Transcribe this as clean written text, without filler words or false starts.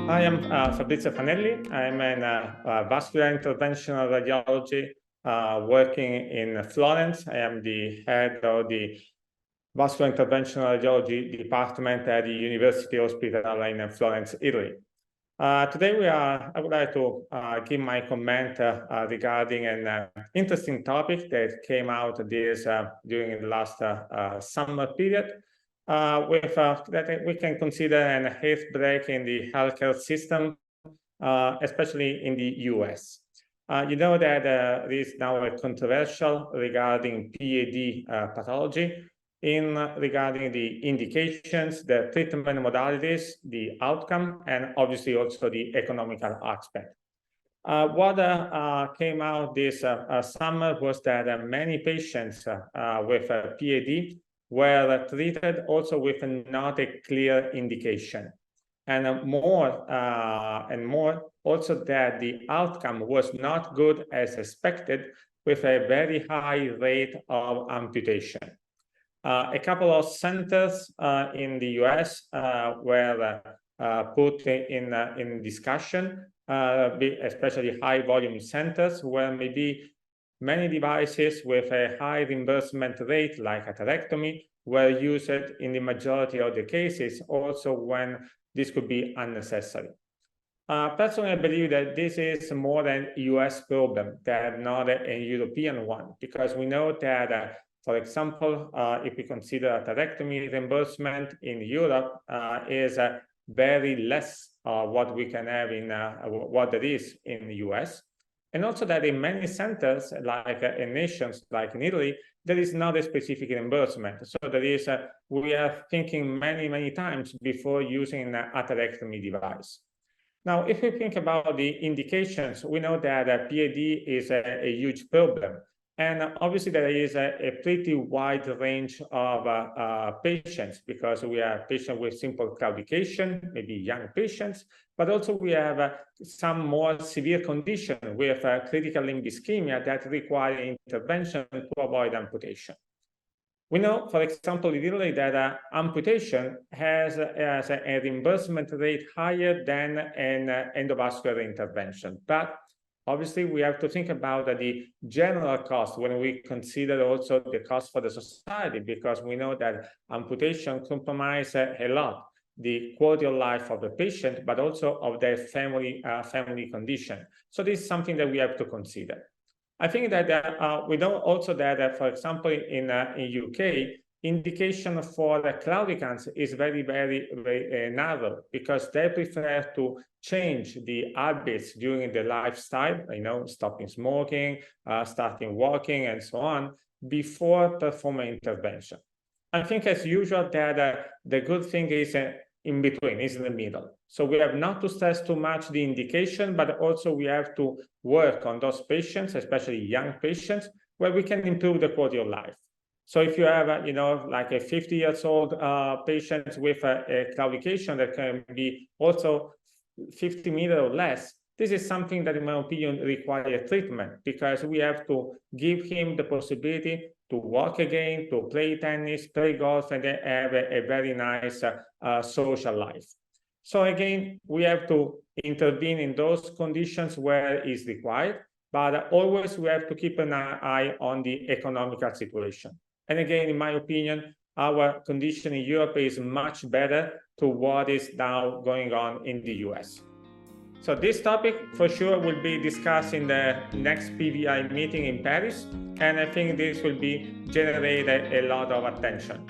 I am Fabrizio Fanelli. I'm in vascular interventional radiology working in Florence. I am the head of the vascular interventional radiology department at the University Hospital in Florence, Italy. Today I would like to give my comment regarding an interesting topic that came out during the last summer period. That we can consider an health break in the healthcare system, especially in the US. You know that there is now a controversial regarding PAD pathology regarding the indications, the treatment modalities, the outcome, and obviously also the economical aspect. What came out this summer was that many patients with PAD were treated also with not a clear indication. And more also that the outcome was not good as expected, with a very high rate of amputation. A couple of centers in the US were put in discussion, especially high volume centers where maybe many devices with a high reimbursement rate, like atherectomy, were used in the majority of the cases, also when this could be unnecessary. Personally, I believe that this is more an US problem than not a European one, because we know that, for example, if we consider atherectomy reimbursement in Europe is very less what we can have in what there is in the US. And also that in many centers, like in nations like in Italy, there is not a specific reimbursement. So there is, we are thinking many times before using an atherectomy device. Now, if we think about the indications, we know that PAD is a huge problem. And obviously there is a pretty wide range of patients, because we have patients with simple claudication, maybe young patients, but also we have some more severe conditions with critical limb ischemia that require intervention to avoid amputation. We know, for example, in Italy, that amputation has a reimbursement rate higher than an endovascular intervention. But obviously, we have to think about the general cost when we consider also the cost for the society, because we know that amputation compromises a lot the quality of life of the patient, but also of their family condition. So this is something that we have to consider. I think that we know also that, for example, in UK, indication for the claudicants is very narrow, because they prefer to change the habits during the lifestyle, stopping smoking, starting walking, and so on, before performing intervention. I think, as usual, that the good thing is in between, is in the middle. So we have not to stress too much the indication, but also we have to work on those patients, especially young patients, where we can improve the quality of life. So if you have, like a 50-year-old patient with a claudication that can be also 50 meters or less, this is something that, in my opinion, requires treatment, because we have to give him the possibility to walk again, to play tennis, play golf, and have a very nice social life. So again, we have to intervene in those conditions where it is required, but always we have to keep an eye on the economical situation. And again, in my opinion, our condition in Europe is much better to what is now going on in the US. So this topic for sure will be discussed in the next PVI meeting in Paris, and I think this will generate a lot of attention.